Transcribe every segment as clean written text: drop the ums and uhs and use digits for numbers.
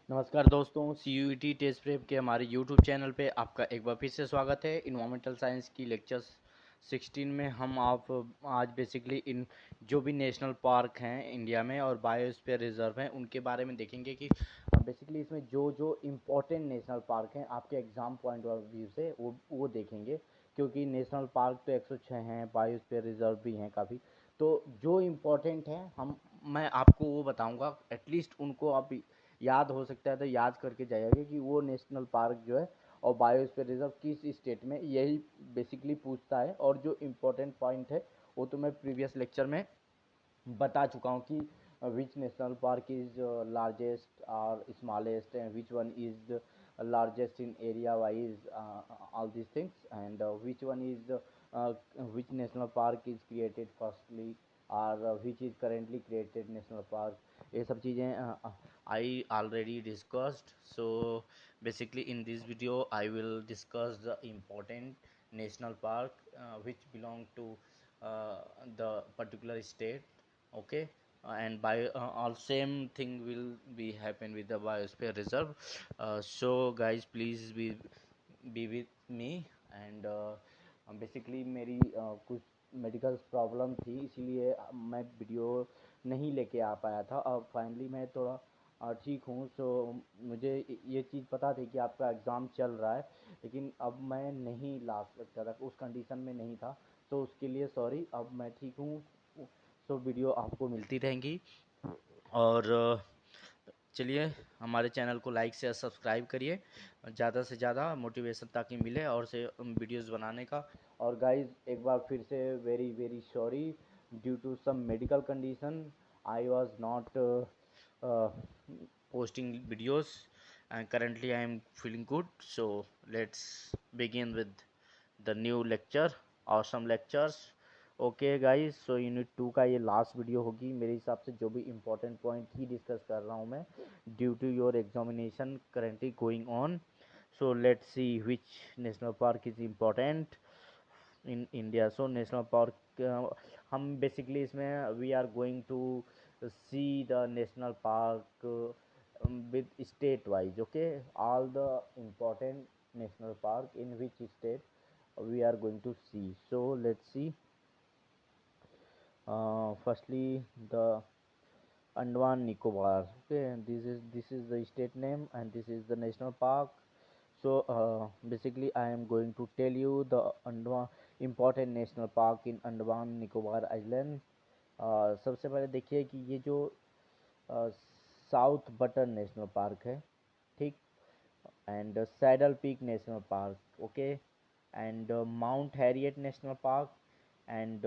नमस्कार दोस्तों, CUET test prep के हमारे यूट्यूब चैनल पे आपका एक बार फिर से स्वागत है। इन्वायरमेंटल साइंस की लेक्चर्स 16 में हम आप आज बेसिकली इन जो भी नेशनल पार्क हैं इंडिया में और बायोस्फीयर रिजर्व हैं उनके बारे में देखेंगे कि बेसिकली इसमें जो जो इम्पोर्टेंट नेशनल पार्क हैं आपके एग्ज़ाम पॉइंट ऑफ व्यू से वो देखेंगे। क्योंकि नेशनल पार्क तो 106 हैं, बायोस्फीयर रिजर्व भी हैं काफ़ी। तो जो इम्पोर्टेंट हैं मैं आपको वो बताऊंगा, एटलीस्ट उनको आप याद हो सकता है तो याद करके जाइएगा कि वो नेशनल पार्क जो है और बायोस्फीयर रिजर्व किस स्टेट में, यही बेसिकली पूछता है। और जो इम्पोर्टेंट पॉइंट है वो तो मैं प्रीवियस लेक्चर में बता चुका हूँ कि which national park is largest और smallest and which one is largest in area wise, all these things, and which one is which national park is created firstly, or which is currently created national park, ये सब चीज़ें I already discussed. So basically in this video I will discuss the important national park which belong to the particular state. Okay. And by all same thing will be happen with the biosphere reserve. So guys please be with me. And basically मेरी कुछ medical problem थी, इसीलिए मैं video नहीं लेके आ पाया था। अब फाइनली मैं थोड़ा ठीक हूँ। सो मुझे ये चीज़ पता थी कि आपका एग्ज़ाम चल रहा है, लेकिन अब मैं नहीं ला सकता था, उस कंडीशन में नहीं था। तो उसके लिए सॉरी। अब मैं ठीक हूँ। सो वीडियो आपको मिलती रहेंगी। और चलिए हमारे चैनल को लाइक से सब्सक्राइब करिए, ज़्यादा से ज़्यादा मोटिवेशन ताकि मिले और से वीडियोस बनाने का। और गाइस एक बार फिर से very very sorry, due to some medical condition I was not posting videos, and currently I am feeling good. So let's begin with the new lecture, awesome lectures. Okay guys, so unit 2 का ये last video होगी मेरे हिसाब से। जो भी important point ही discuss कर रहा हूँ मैं, due to your examination currently going on. So let's see which national park is important in India. So national park हम बेसिकली इसमें we are going to see the national park with state wise. Okay, all the important national park in which state we are going to see. So let's see. Firstly, the Andaman Nicobar. Okay, this is the state name and this is the national park. So basically, I am going to tell you the Andaman important national park in Andaman Nicobar Island. सबसे पहले देखिए कि ये जो south button national park है, ठीक, and saddle peak national park, okay, and mount Harriet national park, and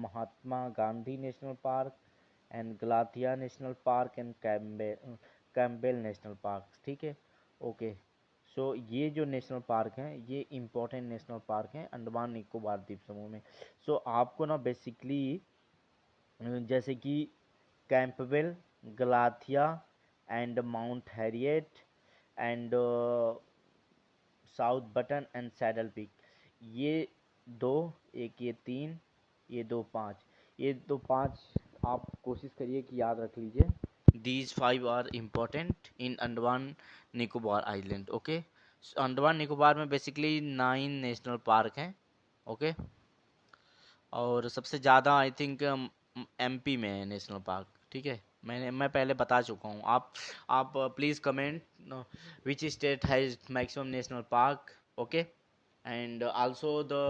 Mahatma Gandhi national park, and Galathea national park, and Campbell national park. ठीक है, ओके। सो ये जो नेशनल पार्क हैं ये इम्पोर्टेंट नेशनल पार्क हैं अंडमान निकोबार द्वीप समूह में। सो आपको ना बेसिकली जैसे कि Campbell, Galathea and mount Harriet and south button and saddle peak, ये दो, एक ये तीन, ये दो पाँच, ये दो पाँच आप कोशिश करिए कि याद रख लीजिए। These 5 are important in Andaman Nicobar island. Okay, Andaman Nicobar में बेसिकली 9 नेशनल पार्क हैं। ओके, और सबसे ज़्यादा आई थिंक MP में है नेशनल पार्क। ठीक है, मैं पहले बता चुका हूँ। आप please comment which state has maximum national park. Okay, and also the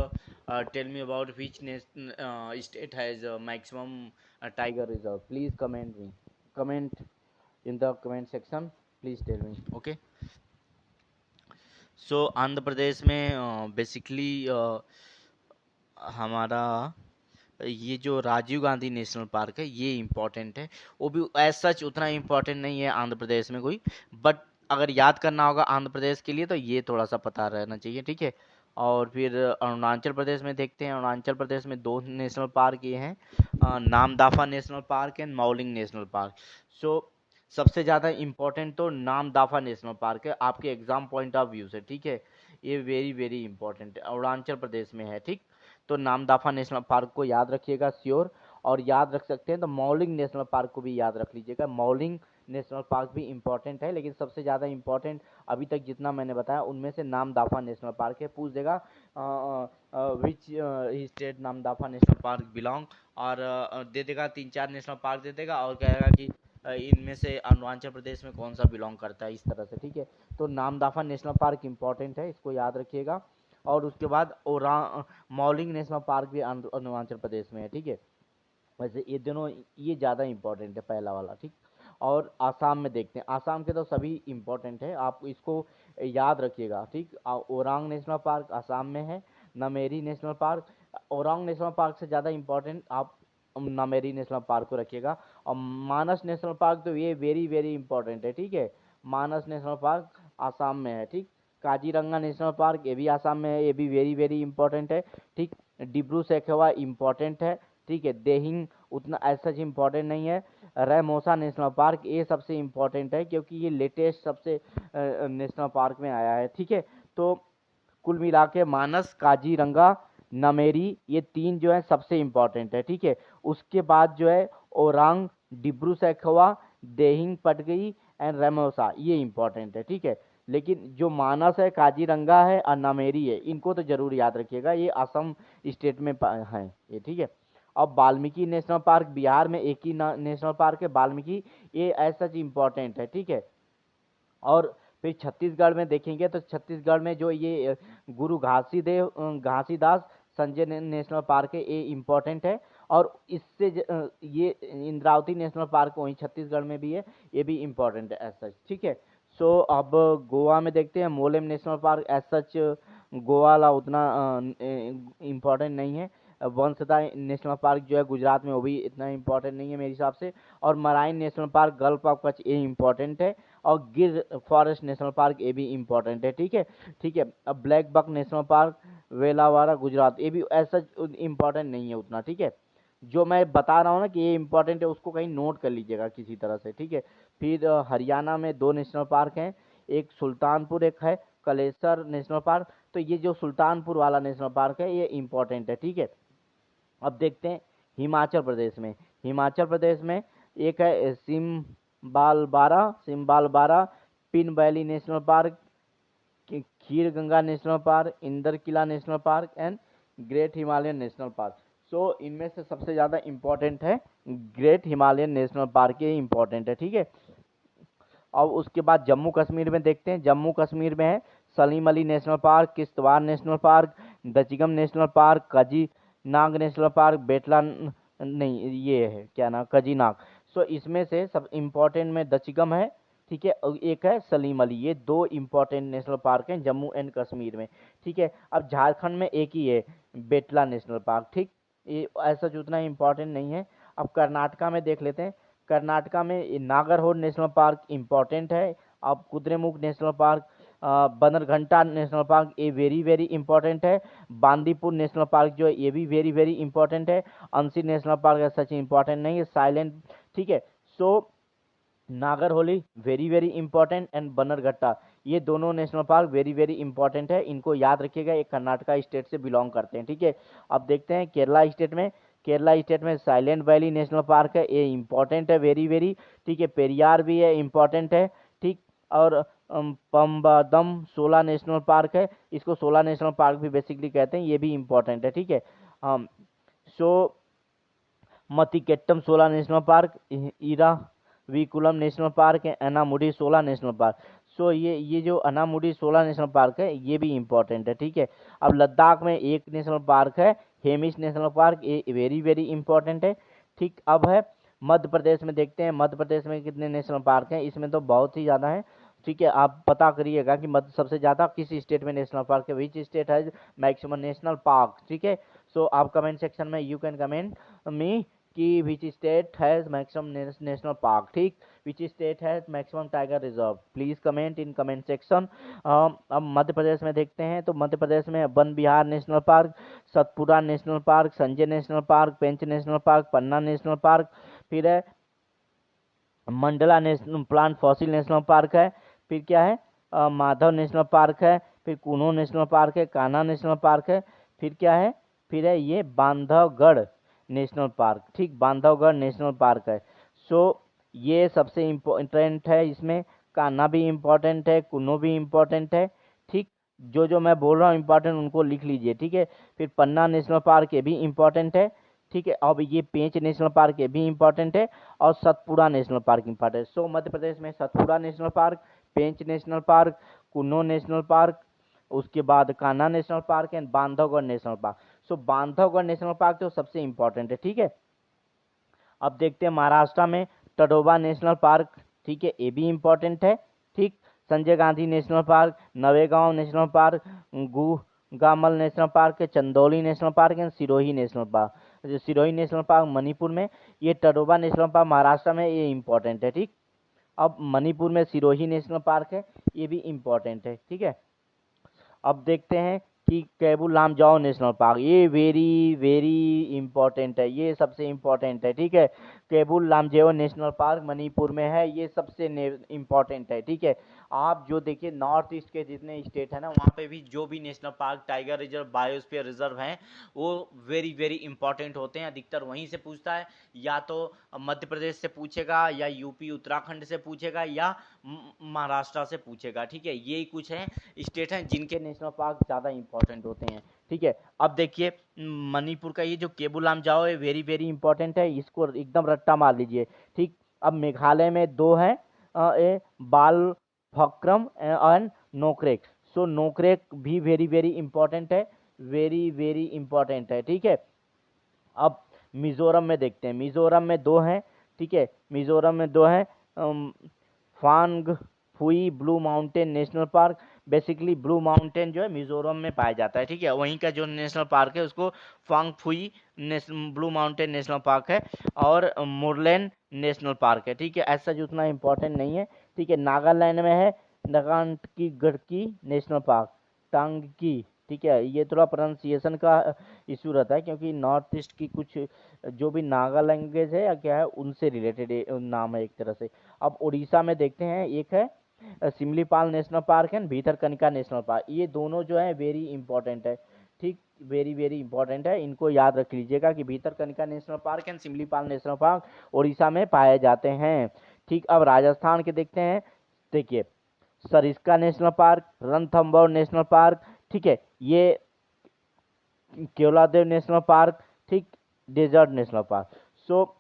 tell me about which state has maximum tiger reserve. Please comment in the comment section, please tell me. Okay, so Andhra Pradesh में basically हमारा ये जो Rajiv Gandhi national park है ये important है। वो भी as such उतना इम्पोर्टेंट नहीं है आंध्र प्रदेश में कोई, बट अगर याद करना होगा आंध्र प्रदेश के लिए तो ये थोड़ा सा पता रहना चाहिए। ठीक है, और फिर अरुणाचल प्रदेश में देखते हैं। अरुणाचल प्रदेश में 2 नेशनल पार्क ये हैं, Namdapha national park and Mouling national park. So सबसे ज़्यादा इम्पोर्टेंट तो नामदाफा नेशनल पार्क है आपके एग्जाम पॉइंट ऑफ व्यू से। ठीक है, ये वेरी वेरी इंपॉर्टेंट है, अरुणाचल प्रदेश में है। ठीक, तो नामदाफा नेशनल पार्क को याद रखिएगा श्योर। और याद रख सकते हैं तो मौलिंग नेशनल पार्क को भी याद रख लीजिएगा। मौलिंग नेशनल पार्क भी इम्पोर्टेंट है, लेकिन सबसे ज़्यादा इम्पोर्टेंट अभी तक जितना मैंने बताया उनमें से नामदफा नेशनल पार्क है। पूछ देगा which state Namdapha national park belong, और दे देगा 3-4 नेशनल पार्क दे देगा और कहेगा कि इनमें से अरुणाचल प्रदेश में कौन सा बिलोंग करता है, इस तरह से, ठीक है। तो नामदफा नेशनल पार्क इम्पोर्टेंट है, इसको याद रखिएगा। और उसके बाद मौलिंग नेशनल पार्क भी अरुणाचल प्रदेश में है, ठीक है। वैसे ये दोनों, ये ज़्यादा इम्पोर्टेंट है पहला वाला, ठीक। और आसाम में देखते हैं, आसाम के तो सभी इम्पोर्टेंट है, आप इसको याद रखिएगा, ठीक। ओरांग नेशनल पार्क आसाम में है, Nameri national park. Orang national park से ज़्यादा इम्पोर्टेंट आप नामेरी नेशनल पार्क को रखिएगा। और मानस नेशनल पार्क तो ये वेरी वेरी इंपॉर्टेंट है, ठीक है। मानस नेशनल पार्क आसाम में है, ठीक। काजीरंगा नेशनल पार्क ये भी आसाम में है, ये भी वेरी वेरी इंपॉर्टेंट है, ठीक। डिब्रू सैखोवा इम्पोर्टेंट है, ठीक है। देहिंग उतना ऐसा इम्पोर्टेंट नहीं है। रेमोसा नेशनल पार्क ये सबसे इम्पोर्टेंट है, क्योंकि ये लेटेस्ट सबसे नेशनल पार्क में आया है, ठीक है। तो कुल मिला के मानस, काजीरंगा, नमेरी, ये 3 जो है सबसे इम्पोर्टेंट है, ठीक है। उसके बाद जो है ओरांग, डिब्रू सैखोवा, देहिंग पटगई एंड रेमोसा, ये इम्पोर्टेंट है, ठीक है। लेकिन जो मानस है, काजीरंगा है और नामेरी है, इनको तो जरूर याद रखिएगा, ये असम स्टेट में है ये, ठीक है। अब वाल्मीकि नेशनल पार्क बिहार में एक ही नेशनल पार्क है, वाल्मीकि, ये ऐसा इम्पोर्टेंट है, ठीक है। और फिर छत्तीसगढ़ में देखेंगे तो छत्तीसगढ़ में जो ये गुरु घासीदास संजय नेशनल पार्क है, ये इम्पोर्टेंट है। और इससे ये इंद्रावती नेशनल पार्क वहीं छत्तीसगढ़ में भी है, ये भी इम्पोर्टेंट है एज सच, ठीक है। सो अब गोवा में देखते हैं, Mollem national park as such Goa वाला उतना इम्पोर्टेंट नहीं है। वंशधा नेशनल पार्क जो है गुजरात में, वो भी इतना इम्पोर्टेंट नहीं है मेरे हिसाब से। और marine national park gulf of Kutch, ये इम्पोर्टेंट है। और गिर फॉरेस्ट नेशनल पार्क ये भी इम्पोर्टेंट है, ठीक है, ठीक है। अब black buck national park Velavadar Gujarat, ये भी ऐसा इम्पोर्टेंट नहीं है उतना, ठीक है। जो मैं बता रहा हूँ ना कि ये इम्पोर्टेंट है, उसको कहीं नोट कर लीजिएगा किसी तरह से, ठीक है। फिर हरियाणा में 2 नेशनल पार्क हैं, एक सुल्तानपुर, एक है कलेसर नेशनल पार्क। तो ये जो सुल्तानपुर वाला नेशनल पार्क है ये इम्पोर्टेंट है, ठीक है। अब देखते हैं हिमाचल प्रदेश में, हिमाचल प्रदेश में एक है Simbalbara, Pin valley national park, Khir Ganga national park, Inder Kila national park and great Himalayan national park. So इनमें से सबसे ज़्यादा इम्पोर्टेंट है ग्रेट हिमालयन नेशनल पार्क, ये इम्पोर्टेंट है, ठीक है। और उसके बाद जम्मू कश्मीर में देखते हैं, जम्मू कश्मीर में है Salim Ali national park, Kishtwar national park, Dachigam national park, Kazi Nag national park, Betla नहीं, ये है क्या नाम, कजी नाग। सो इसमें से सब इम्पोर्टेंट में दचिगम है, ठीक है, और एक है सलीम अली, ये 2 इम्पोर्टेंट नेशनल पार्क हैं जम्मू एंड कश्मीर में, ठीक है। अब झारखंड में एक ही है बेटला नेशनल पार्क, ठीक, ये ऐसा जो उतना इम्पोर्टेंट नहीं है। अब कर्नाटका में देख लेते हैं, कर्नाटका में नागरहोड नेशनल पार्क इम्पोर्टेंट है। अब Kudremukh national park, Bannerghatta national park, ये वेरी वेरी इंपॉर्टेंट है। बांदीपुर नेशनल पार्क जो है ये भी वेरी वेरी इंपॉर्टेंट है। Anshi national park such important नहीं है, साइलेंट, ठीक है। So Nagarhole very very important and Bannerghatta, ये दोनों national park very very important है, इनको याद रखिएगा, ये कर्नाटका स्टेट से बिलोंग करते हैं, ठीक है। अब देखते हैं केरला स्टेट में, केरला स्टेट में साइलेंट वैली नेशनल पार्क है, ये इंपॉर्टेंट है वेरी वेरी, ठीक है। पेरियार भी है, इंपॉर्टेंट है, ठीक। और पम्बादम 16 नेशनल पार्क है, इसको 16 नेशनल पार्क भी बेसिकली कहते हैं, ये भी इंपॉर्टेंट है, ठीक है। सो मतिकेट्टम 16 नेशनल पार्क, इरा विकुलम नेशनल पार्क है, अनामुडी 16 नेशनल पार्क। सो ये जो अनामुडी 16 नेशनल पार्क है ये भी इंपॉर्टेंट है, ठीक है। अब लद्दाख में एक नेशनल पार्क है, हेमिस नेशनल पार्क, ये वेरी वेरी इंपॉर्टेंट है, ठीक। अब है मध्य प्रदेश में, देखते हैं मध्य प्रदेश में कितने नेशनल पार्क हैं, इसमें तो बहुत ही ज़्यादा है, ठीक है। आप पता करिएगा कि मध्य सबसे ज़्यादा किस स्टेट में नेशनल पार्क है, विच स्टेट है मैक्सिमम नेशनल पार्क, ठीक है। सो आप कमेंट सेक्शन में यू कैन कमेंट मी कि which state has maximum national park, ठीक, which state has maximum tiger reserve, please comment in comment section. अब मध्य प्रदेश में देखते हैं, तो मध्य प्रदेश में Van Vihar national park, Satpura national park, Sanjay national park, Pench national park, Panna national park, फिर है Mandla national plant fossil national park है, फिर क्या है माधव नेशनल पार्क है, फिर कुनो नेशनल पार्क है, कान्हा नेशनल पार्क है, फिर क्या है, फिर है ये बांधवगढ़ नेशनल पार्क, ठीक, बांधवगढ़ नेशनल पार्क है। सो ये सबसे इम्पोर्टेंट है। इसमें कान्हा भी इम्पोर्टेंट है, कुनो भी इम्पोर्टेंट है। ठीक, जो जो मैं बोल रहा हूँ इम्पोर्टेंट उनको लिख लीजिए। ठीक है, फिर पन्ना नेशनल पार्क ये भी इम्पोर्टेंट है। ठीक है, अब ये पेंच नेशनल पार्क ये भी इम्पोर्टेंट है, और सतपुड़ा नेशनल पार्क इम्पोर्टेंट है। सो मध्य प्रदेश में Satpura national park, Pench national park, Kunno national park, उसके बाद Kanha national park and Bandhavgarh national park. So Bandhavgarh national park तो सबसे इम्पोर्टेंट है। ठीक है, अब देखते हैं महाराष्ट्र में तडोबा नेशनल पार्क। ठीक है, ये भी इम्पोर्टेंट है। ठीक, Sanjay Gandhi national park, Navegaon national park, Gugamal national park, Chandauli national park and Sirohi national park. जो सिरोही नेशनल पार्क मणिपुर में, ये तडोबा नेशनल पार्क महाराष्ट्र में, ये इम्पोर्टेंट है। ठीक, अब मणिपुर में सिरोही नेशनल पार्क है, ये भी इम्पोर्टेंट है। ठीक है, अब देखते हैं कि कैबुल लामजाओ नेशनल पार्क, ये वेरी वेरी इंपॉर्टेंट है, ये सबसे इम्पोर्टेंट है। ठीक है, कैबुल लामजाओ नेशनल पार्क मणिपुर में है, ये सबसे इम्पोर्टेंट है। ठीक है, आप जो देखिए नॉर्थ ईस्ट के जितने स्टेट है ना, वहाँ पे भी जो भी national park, tiger reserve, biosphere reserve हैं, वो वेरी वेरी इंपॉर्टेंट होते हैं। अधिकतर वहीं से पूछता है, या तो मध्य प्रदेश से पूछेगा, या यूपी उत्तराखंड से पूछेगा, या महाराष्ट्र से पूछेगा। ठीक है, यही कुछ है स्टेट हैं जिनके नेशनल पार्क ज़्यादा इंपॉर्टेंट होते हैं। ठीक है, अब देखिए मणिपुर का ये जो केबुल लामजाओ है, वेरी वेरी इंपॉर्टेंट है, इसको एकदम रट्टा मार लीजिए। ठीक, अब मेघालय में दो हैं, बाल फक्रम एंड नोकरेक। सो नोकरेक भी वेरी वेरी इंपॉर्टेंट है, वेरी वेरी इंपॉर्टेंट है। ठीक है, अब मिजोरम में देखते हैं, मिजोरम में दो हैं। ठीक है, मिजोरम में दो हैं, Phawngpui blue mountain national park. Basically blue mountain जो है मिजोरम में पाया जाता है। ठीक है, वहीं का जो नेशनल पार्क है उसको फांग फुई ब्लू माउंटेन नेशनल पार्क है, और मुरलेन नेशनल पार्क है। ठीक है, ऐसा जो उतना इम्पोर्टेंट नहीं है। ठीक है, नागालैंड में है नगांटकी गढ़की नेशनल पार्क, टांगकी। ठीक है, ये थोड़ा प्रोनाउंसिएशन का इशू रहता है, क्योंकि नॉर्थ ईस्ट की कुछ जो भी नागा लैंग्वेज है या क्या है, उनसे रिलेटेड नाम है एक तरह से। अब उड़ीसा में देखते हैं, एक है सिमलीपाल नेशनल पार्क है, भीतरकनिका नेशनल पार्क। ये दोनों जो है वेरी इंपॉर्टेंट है। ठीक, वेरी वेरी इंपॉर्टेंट है, इनको याद रख लीजिएगा कि Bhitarkanika national park and Simlipal national park Orissa में पाए जाते हैं। ठीक, अब राजस्थान के देखते हैं। देखिए, Sariska national park, Ranthambore national park. ठीक है, ये केवलादेव नेशनल पार्क। ठीक, डेजर्ट नेशनल पार्क। सो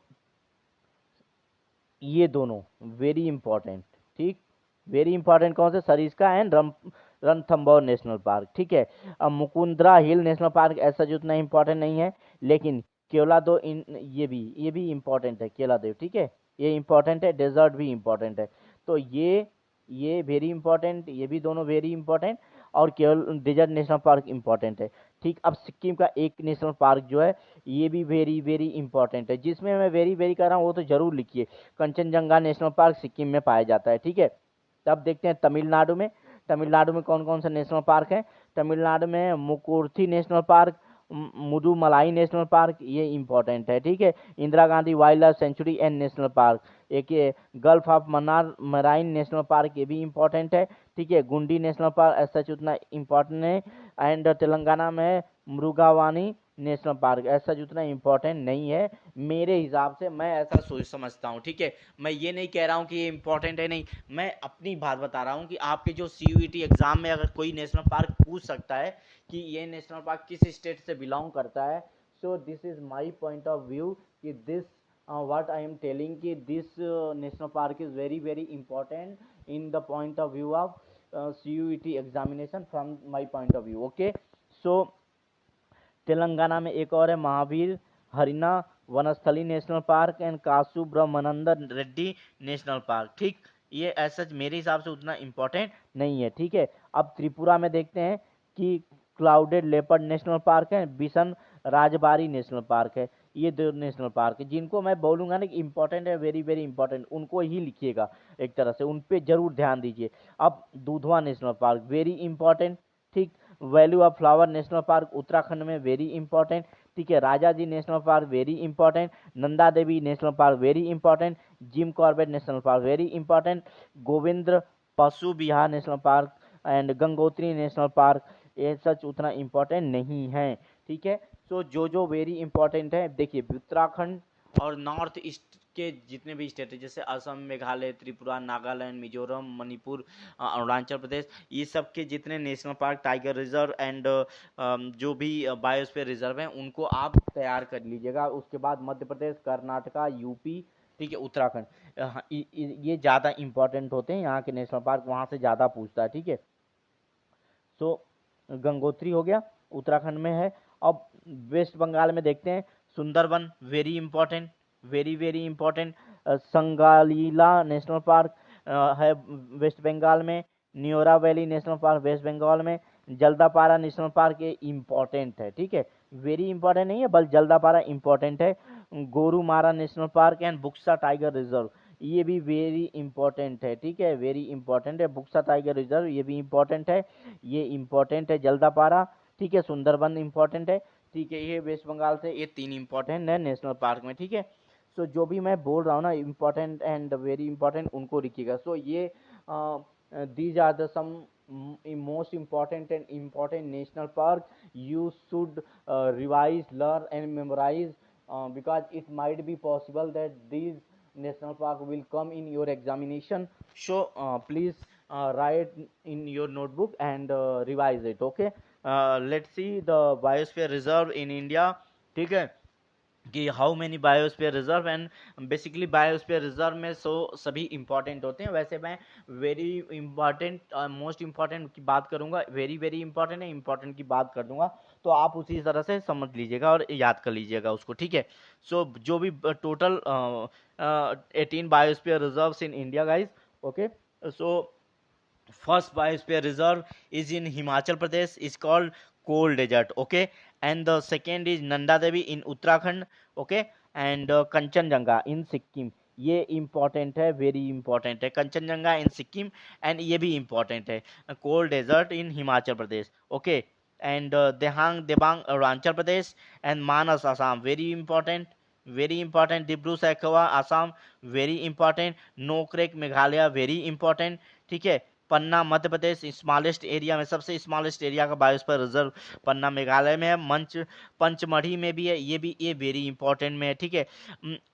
ये दोनों वेरी इंपॉर्टेंट। ठीक, वेरी इंपॉर्टेंट कौन से, Sariska and Ranthambore national park. ठीक है, अब मुकुंदरा हिल नेशनल पार्क ऐसा जो उतना इंपॉर्टेंट नहीं है, लेकिन केवलादेव इन ये भी इंपॉर्टेंट है, केवलादेव। ठीक है, ये इंपॉर्टेंट है, डेजर्ट भी इंपॉर्टेंट है। तो ये वेरी इंपॉर्टेंट, ये भी दोनों वेरी इंपॉर्टेंट, और केवल डेजर्ट नेशनल पार्क इंपॉर्टेंट है। ठीक, अब सिक्किम का एक नेशनल पार्क जो है, ये भी वेरी वेरी इंपॉर्टेंट है, जिसमें मैं वेरी वेरी कर रहा हूँ वो तो जरूर लिखिए। कंचनजंगा नेशनल पार्क सिक्किम में पाया जाता है। ठीक है, तब देखते हैं तमिलनाडु में। तमिलनाडु में कौन कौन से नेशनल पार्क हैं। तमिलनाडु में Mukurthi national park, Mudumalai national park, ये इंपॉर्टेंट है। ठीक है, Indira Gandhi wild life sanctuary and national park, एक ये gulf of Mannar marine national park, ये भी इंपॉर्टेंट है। ठीक है, गुंडी नेशनल पार्क ऐसा उतना इंपॉर्टेंट है, एंड तेलंगाना में मृगावानी नेशनल पार्क ऐसा जितना इंपॉर्टेंट नहीं है मेरे हिसाब से, मैं ऐसा सोच समझता हूँ। ठीक है, मैं ये नहीं कह रहा हूँ कि ये इंपॉर्टेंट है, नहीं, मैं अपनी बात बता रहा हूँ कि आपके जो CUET एग्जाम में अगर कोई नेशनल पार्क पूछ सकता है कि ये नेशनल पार्क किस स्टेट से बिलोंग करता है, so this is my point of view कि this what I am telling कि this national park is very very important in the point of view of CUET examination from my point of view. Okay, so Telangana में एक और है Mahavir Harina Vanasthali national park and Kasu Brahmananda Reddy national park. ठीक, ये ऐसा मेरे हिसाब से उतना इम्पोर्टेंट नहीं है। ठीक है, अब त्रिपुरा में देखते हैं कि क्लाउडेड लेपर्ड नेशनल पार्क है, बिशन राजबारी नेशनल पार्क है। ये दो नेशनल पार्क है जिनको मैं बोलूँगा ना कि इंपॉर्टेंट है, वेरी वेरी इंपॉर्टेंट, उनको ही लिखिएगा एक तरह से, उन पे जरूर ध्यान दीजिए। अब Dudhwa national park very important. ठीक, valley of flower national park Uttarakhand में वेरी इंपॉर्टेंट। ठीक है, Rajaji national park very important, Nanda Devi national park very important, Jim Corbett national park very important, Govind Pashu Vihar national park and Gangotri national park, ये such उतना important नहीं है। ठीक है, सो जो जो वेरी इंपॉर्टेंट है, देखिए उत्तराखंड और नॉर्थ ईस्ट के जितने भी स्टेट है जैसे असम, मेघालय, त्रिपुरा, नागालैंड, मिजोरम, मणिपुर, अरुणाचल प्रदेश, ये सब के जितने national park, tiger reserve and जो भी बायोस्फीयर रिजर्व हैं उनको आप तैयार कर लीजिएगा। उसके बाद मध्य प्रदेश, कर्नाटका, यूपी, ठीक है, उत्तराखंड, ये ज़्यादा इंपॉर्टेंट होते हैं यहाँ के नेशनल पार्क, वहाँ से ज़्यादा पूछता है, ठीक है। सो गंगोत्री हो गया, उत्तराखंड में है। अब वेस्ट बंगाल में देखते हैं, Sundarban, very important, very very important. Singalila national park है वेस्ट बंगाल में। Neora valley national park west Bengal में। जल्दापारा नेशनल पार्क ये इम्पॉर्टेंट है, ठीक है, वेरी इंपॉर्टेंट नहीं है बल्कि जल्दापारा इंपॉर्टेंट है। Gorumara national park and Buxa tiger reserve, ये भी वेरी इंपॉर्टेंट है, ठीक है, वेरी इंपॉर्टेंट है। बुक्सा टाइगर रिजर्व ये भी इंपॉर्टेंट है, ये इंपॉर्टेंट है। जल्दापारा, ठीक है, सुंदरबन इंपॉर्टेंट है, ठीक है, ये वेस्ट बंगाल से ये 3 इंपॉर्टेंट है नेशनल पार्क में, ठीक है। सो जो भी मैं बोल रहा हूँ ना इंपॉर्टेंट एंड वेरी इंपॉर्टेंट, उनको लिखिएगा। सो ये these are the some most important and important national park you should revise, learn and memorize, because it might be possible that these national park will come in your examination. So please write in your notebook and revise it, okay. Let's see the biosphere reserve in India, ठीक है, कि how many biosphere reserve and basically biosphere reserve में सभी important होते हैं। वैसे मैं very important most important की बात करूंगा, वेरी वेरी इंपॉर्टेंट है इंपॉर्टेंट की बात कर दूंगा, तो आप उसी तरह से समझ लीजिएगा और याद कर लीजिएगा उसको, ठीक है। सो जो भी total 18 biosphere reserves in India guys, okay. So first biosphere reserve is in Himachal Pradesh, is called cold desert, okay, and the second is Nanda Devi in Uttarakhand, okay, and Kanchenjunga in Sikkim, ये important है, very important है। Kanchenjunga in Sikkim and ये भी important है। Cold desert in Himachal Pradesh, okay, and Dehang Debang Arunachal Pradesh and Manas Assam, very important, very important. Dibru Saikhowa Assam, very important. Nokrek Meghalaya, very important, ठीक है। Panna Madhya Pradesh, smallest area में सबसे स्मॉलेस्ट एरिया का बायोस्फीयर रिजर्व पन्ना मेघालय में है। पंचमढ़ी में भी है, ये वेरी इंपॉर्टेंट में है, ठीक है।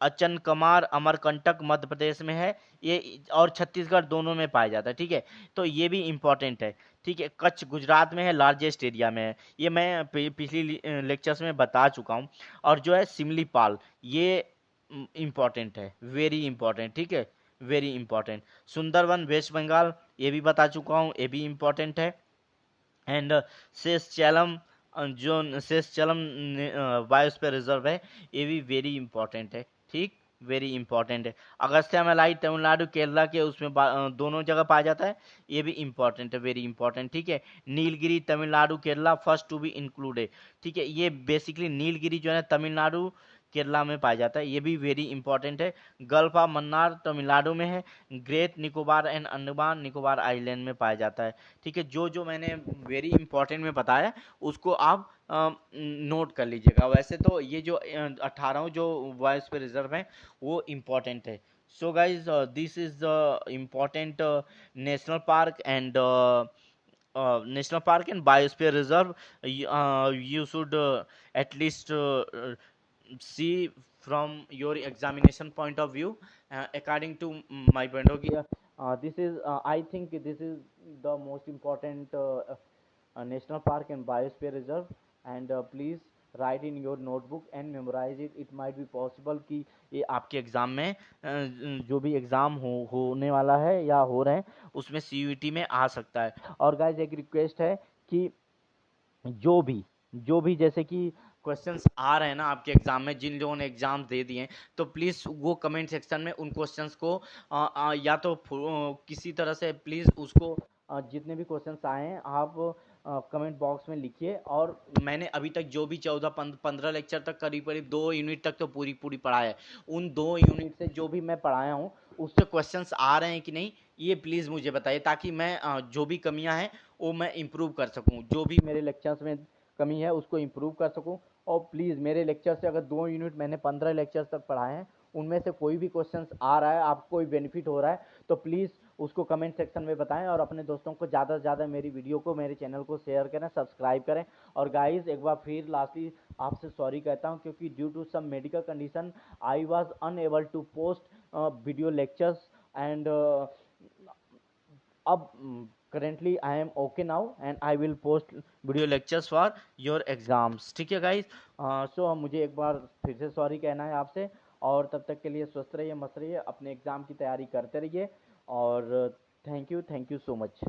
अचन कमार अमरकंटक मध्य प्रदेश में है, ये और छत्तीसगढ़ दोनों में पाया जाता है, ठीक है, तो ये भी इंपॉर्टेंट है, ठीक है। कच्छ गुजरात में है, लार्जेस्ट एरिया में है, ये मैं पिछली लेक्चर्स में बता चुका हूँ। और जो है सिमलीपाल, ये इंपॉर्टेंट है, वेरी इंपॉर्टेंट, ठीक है, वेरी इंपॉर्टेंट। सुंदरवन वेस्ट बंगाल, ये भी बता चुका हूँ, ये भी इंपॉर्टेंट है। एंड शेषचलम, जो शेषचलम बायोस्फीयर रिजर्व है, ये भी वेरी इंपॉर्टेंट है, ठीक, वेरी इंपॉर्टेंट है। अगस्त्यामलाई तमिलनाडु केरला के उसमें दोनों जगह पाया जाता है, ये भी इंपॉर्टेंट है, वेरी इंपॉर्टेंट, ठीक है। Nilgiri Tamil Nadu Kerala first to be included, ठीक है, ये बेसिकली नीलगिरी जो है तमिलनाडु केरला में पाया जाता है, ये भी वेरी इंपॉर्टेंट है। गल्फ ऑफ मन्नार तमिलनाडु में है। Great Nicobar and Andaman Nicobar island में पाया जाता है, ठीक है। जो जो मैंने वेरी इंपॉर्टेंट में बताया उसको आप नोट कर लीजिएगा। वैसे तो ये जो 18 जो बायोस्फीयर रिजर्व हैं वो इम्पोर्टेंट है। So guys this is the important national park and national park and biosphere reserve. You should at least see from your examination point of view. According to my point of view, this is I think this is the most important national park and biosphere reserve, and please write in your notebook and memorize it. It might be possible कि ये आपके exam में जो भी exam होने वाला है या हो रहे हैं उसमें CUET में आ सकता है। और गाइज एक रिक्वेस्ट है कि जो भी जैसे कि क्वेश्चंस आ रहे हैं ना आपके एग्जाम में, जिन लोगों ने एग्जाम दे दिए हैं, तो प्लीज़ वो कमेंट सेक्शन में उन क्वेश्चंस को या तो किसी तरह से प्लीज़ उसको जितने भी क्वेश्चंस आए हैं आप कमेंट बॉक्स में लिखिए। और मैंने अभी तक जो भी 14-15 लेक्चर तक करीब करीब 2 यूनिट तक तो पूरी पढ़ाया है, उन 2 यूनिट से जो भी मैं पढ़ाया हूँ उससे क्वेश्चंस आ रहे हैं कि नहीं, ये प्लीज़ मुझे बताइए, ताकि मैं जो भी कमियां हैं वो मैं इम्प्रूव कर सकूं, जो भी मेरे लेक्चर्स में कमी है उसको इम्प्रूव कर सकूं। और प्लीज़ मेरे लेक्चर से अगर 2 यूनिट मैंने 15 लेक्चर्स तक पढ़ाए हैं उनमें से कोई भी क्वेश्चंस आ रहा है, आपको कोई बेनिफिट हो रहा है, तो प्लीज़ उसको कमेंट सेक्शन में बताएं और अपने दोस्तों को ज़्यादा से ज़्यादा मेरी वीडियो को, मेरे चैनल को शेयर करें, सब्सक्राइब करें। और गाइस एक बार फिर लास्टली आपसे सॉरी कहता हूं, क्योंकि due to some medical condition I was unable to post video lectures and अब currently I am okay now and I will post video lectures for your exams. ठीक है गाइस, सो मुझे एक बार फिर से सॉरी कहना है आपसे, और तब तक के लिए स्वस्थ रहिए, मस्त रहिए, अपने एग्ज़ाम की तैयारी करते रहिए, और थैंक यू सो मच।